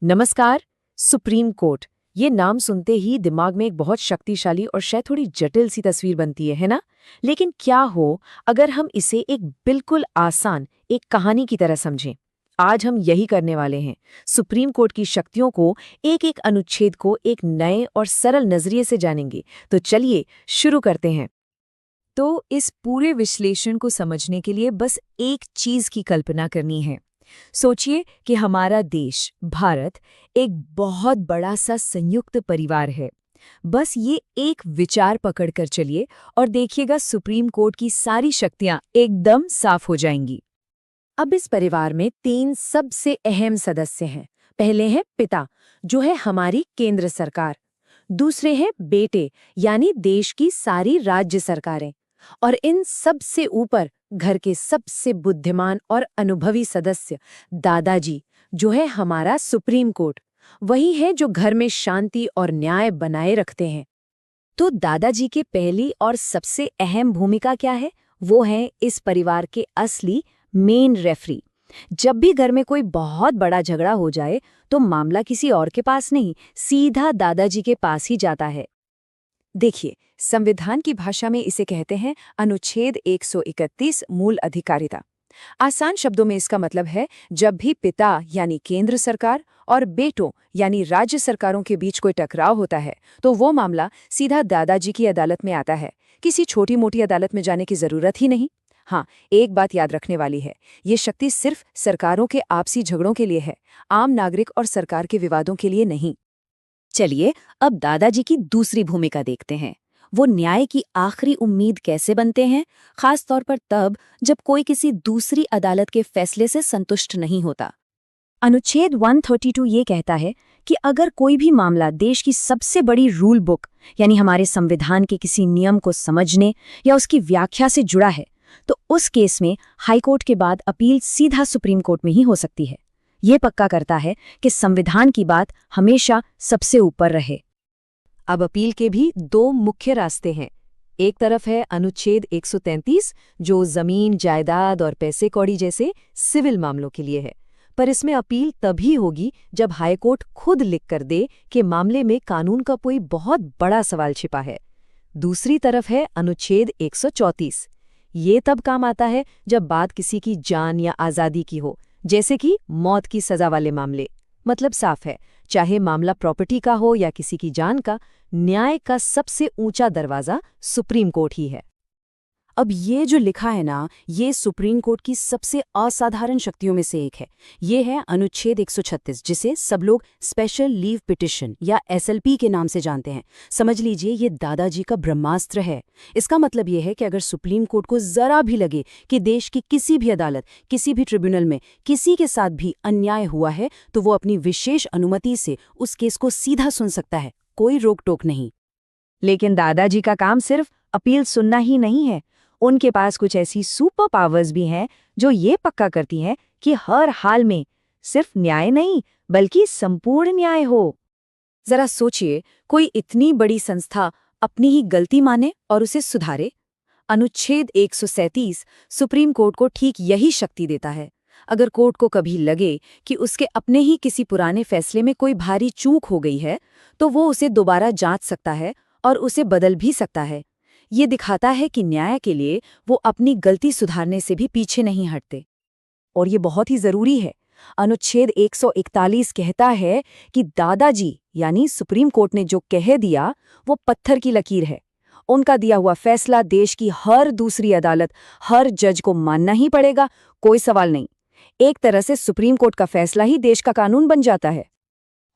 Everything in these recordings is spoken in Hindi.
नमस्कार। सुप्रीम कोर्ट, ये नाम सुनते ही दिमाग में एक बहुत शक्तिशाली और शायद थोड़ी जटिल सी तस्वीर बनती है ना? लेकिन क्या हो अगर हम इसे एक बिल्कुल आसान एक कहानी की तरह समझें? आज हम यही करने वाले हैं। सुप्रीम कोर्ट की शक्तियों को एक एक अनुच्छेद को एक नए और सरल नजरिए से जानेंगे। तो चलिए शुरू करते हैं। तो इस पूरे विश्लेषण को समझने के लिए बस एक चीज की कल्पना करनी है। सोचिए कि हमारा देश भारत एक बहुत बड़ा सा संयुक्त परिवार है। बस ये एक विचार पकड़कर चलिए और देखिएगा सुप्रीम कोर्ट की सारी शक्तियां एकदम साफ हो जाएंगी। अब इस परिवार में तीन सबसे अहम सदस्य हैं। पहले हैं पिता, जो है हमारी केंद्र सरकार। दूसरे हैं बेटे, यानी देश की सारी राज्य सरकारें। और इन सबसे ऊपर घर के सबसे बुद्धिमान और अनुभवी सदस्य दादाजी, जो है हमारा सुप्रीम कोर्ट। वही है जो घर में शांति और न्याय बनाए रखते हैं। तो दादाजी की पहली और सबसे अहम भूमिका क्या है? वो है इस परिवार के असली मेन रेफरी। जब भी घर में कोई बहुत बड़ा झगड़ा हो जाए तो मामला किसी और के पास नहीं, सीधा दादाजी के पास ही जाता है। देखिए, संविधान की भाषा में इसे कहते हैं अनुच्छेद 131 मूल अधिकारिता। आसान शब्दों में इसका मतलब है, जब भी पिता यानी केंद्र सरकार और बेटों यानी राज्य सरकारों के बीच कोई टकराव होता है तो वो मामला सीधा दादाजी की अदालत में आता है। किसी छोटी मोटी अदालत में जाने की जरूरत ही नहीं। हाँ, एक बात याद रखने वाली है, ये शक्ति सिर्फ सरकारों के आपसी झगड़ों के लिए है, आम नागरिक और सरकार के विवादों के लिए नहीं। चलिए अब दादाजी की दूसरी भूमिका देखते हैं। वो न्याय की आखिरी उम्मीद कैसे बनते हैं, खास तौर पर तब जब कोई किसी दूसरी अदालत के फैसले से संतुष्ट नहीं होता। अनुच्छेद 132 ये कहता है कि अगर कोई भी मामला देश की सबसे बड़ी रूल बुक यानी हमारे संविधान के किसी नियम को समझने या उसकी व्याख्या से जुड़ा है तो उस केस में हाईकोर्ट के बाद अपील सीधा सुप्रीम कोर्ट में ही हो सकती है। ये पक्का करता है कि संविधान की बात हमेशा सबसे ऊपर रहे। अब अपील के भी दो मुख्य रास्ते हैं। एक तरफ है अनुच्छेद 133, जो जमीन, जायदाद और पैसे कौड़ी जैसे सिविल मामलों के लिए है, पर इसमें अपील तभी होगी जब हाईकोर्ट खुद लिख कर दे कि मामले में कानून का कोई बहुत बड़ा सवाल छिपा है। दूसरी तरफ है अनुच्छेद 134। ये तब काम आता है जब बात किसी की जान या आज़ादी की हो, जैसे कि मौत की सजा वाले मामले। मतलब साफ है, चाहे मामला प्रॉपर्टी का हो या किसी की जान का, न्याय का सबसे ऊंचा दरवाजा सुप्रीम कोर्ट ही है। अब ये जो लिखा है ना, ये सुप्रीम कोर्ट की सबसे असाधारण शक्तियों में से एक है। ये है अनुच्छेद 136, जिसे सब लोग स्पेशल लीव पिटिशन या एसएलपी के नाम से जानते हैं। समझ लीजिए ये दादाजी का ब्रह्मास्त्र है। इसका मतलब ये है कि अगर सुप्रीम कोर्ट को जरा भी लगे कि देश की किसी भी अदालत, किसी भी ट्रिब्यूनल में किसी के साथ भी अन्याय हुआ है तो वो अपनी विशेष अनुमति से उस केस को सीधा सुन सकता है, कोई रोक टोक नहीं। लेकिन दादाजी का काम सिर्फ अपील सुनना ही नहीं है। उनके पास कुछ ऐसी सुपर पावर्स भी हैं जो ये पक्का करती हैं कि हर हाल में सिर्फ न्याय नहीं बल्कि संपूर्ण न्याय हो। जरा सोचिए, कोई इतनी बड़ी संस्था अपनी ही गलती माने और उसे सुधारे। अनुच्छेद 137 सुप्रीम कोर्ट को ठीक यही शक्ति देता है। अगर कोर्ट को कभी लगे कि उसके अपने ही किसी पुराने फैसले में कोई भारी चूक हो गई है तो वो उसे दोबारा जांच सकता है और उसे बदल भी सकता है। ये दिखाता है कि न्याय के लिए वो अपनी गलती सुधारने से भी पीछे नहीं हटते। और ये बहुत ही जरूरी है। अनुच्छेद 141 कहता है कि दादाजी यानी सुप्रीम कोर्ट ने जो कह दिया वो पत्थर की लकीर है। उनका दिया हुआ फैसला देश की हर दूसरी अदालत, हर जज को मानना ही पड़ेगा, कोई सवाल नहीं। एक तरह से सुप्रीम कोर्ट का फैसला ही देश का कानून बन जाता है।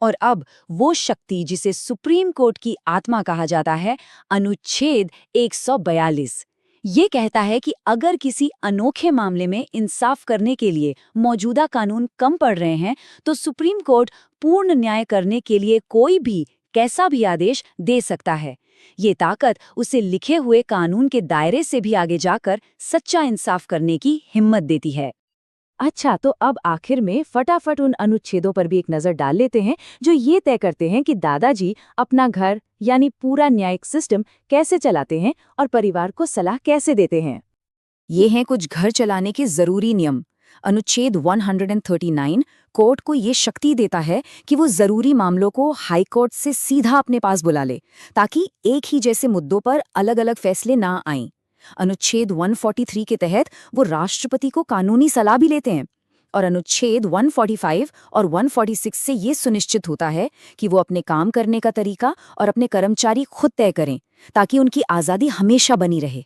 और अब वो शक्ति जिसे सुप्रीम कोर्ट की आत्मा कहा जाता है, अनुच्छेद 142, ये कहता है कि अगर किसी अनोखे मामले में इंसाफ करने के लिए मौजूदा कानून कम पड़ रहे हैं तो सुप्रीम कोर्ट पूर्ण न्याय करने के लिए कोई भी कैसा भी आदेश दे सकता है। ये ताकत उसे लिखे हुए कानून के दायरे से भी आगे जाकर सच्चा इंसाफ करने की हिम्मत देती है। अच्छा, तो अब आखिर में फटाफट उन अनुच्छेदों पर भी एक नजर डाल लेते हैं जो ये तय करते हैं कि दादाजी अपना घर यानी पूरा न्यायिक सिस्टम कैसे चलाते हैं और परिवार को सलाह कैसे देते हैं। ये हैं कुछ घर चलाने के जरूरी नियम। अनुच्छेद 139 कोर्ट को ये शक्ति देता है कि वो जरूरी मामलों को हाई कोर्ट से सीधा अपने पास बुला ले, ताकि एक ही जैसे मुद्दों पर अलग अलग फैसले ना आएं। अनुच्छेद 143 के तहत वो राष्ट्रपति को कानूनी सलाह भी लेते हैं, और अनुच्छेद 145 और 146 से ये सुनिश्चित होता है कि वो अपने काम करने का तरीका और अपने कर्मचारी खुद तय करें, ताकि उनकी आज़ादी हमेशा बनी रहे।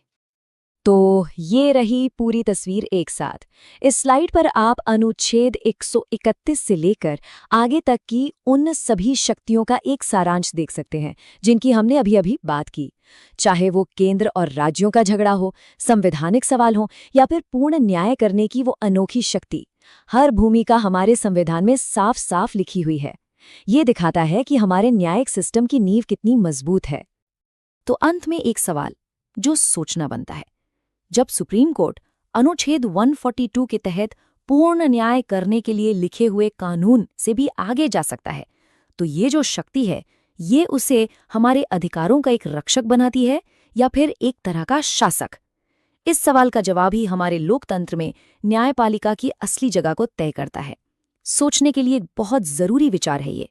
तो ये रही पूरी तस्वीर एक साथ। इस स्लाइड पर आप अनुच्छेद 131 से लेकर आगे तक की उन सभी शक्तियों का एक सारांश देख सकते हैं जिनकी हमने अभी अभी बात की। चाहे वो केंद्र और राज्यों का झगड़ा हो, संवैधानिक सवाल हो, या फिर पूर्ण न्याय करने की वो अनोखी शक्ति, हर भूमिका हमारे संविधान में साफ साफ लिखी हुई है। ये दिखाता है कि हमारे न्यायिक सिस्टम की नींव कितनी मजबूत है। तो अंत में एक सवाल जो सोचना बनता है, जब सुप्रीम कोर्ट अनुच्छेद 142 के तहत पूर्ण न्याय करने के लिए लिखे हुए कानून से भी आगे जा सकता है, तो ये जो शक्ति है, ये उसे हमारे अधिकारों का एक रक्षक बनाती है या फिर एक तरह का शासक? इस सवाल का जवाब ही हमारे लोकतंत्र में न्यायपालिका की असली जगह को तय करता है। सोचने के लिए एक बहुत जरूरी विचार है ये।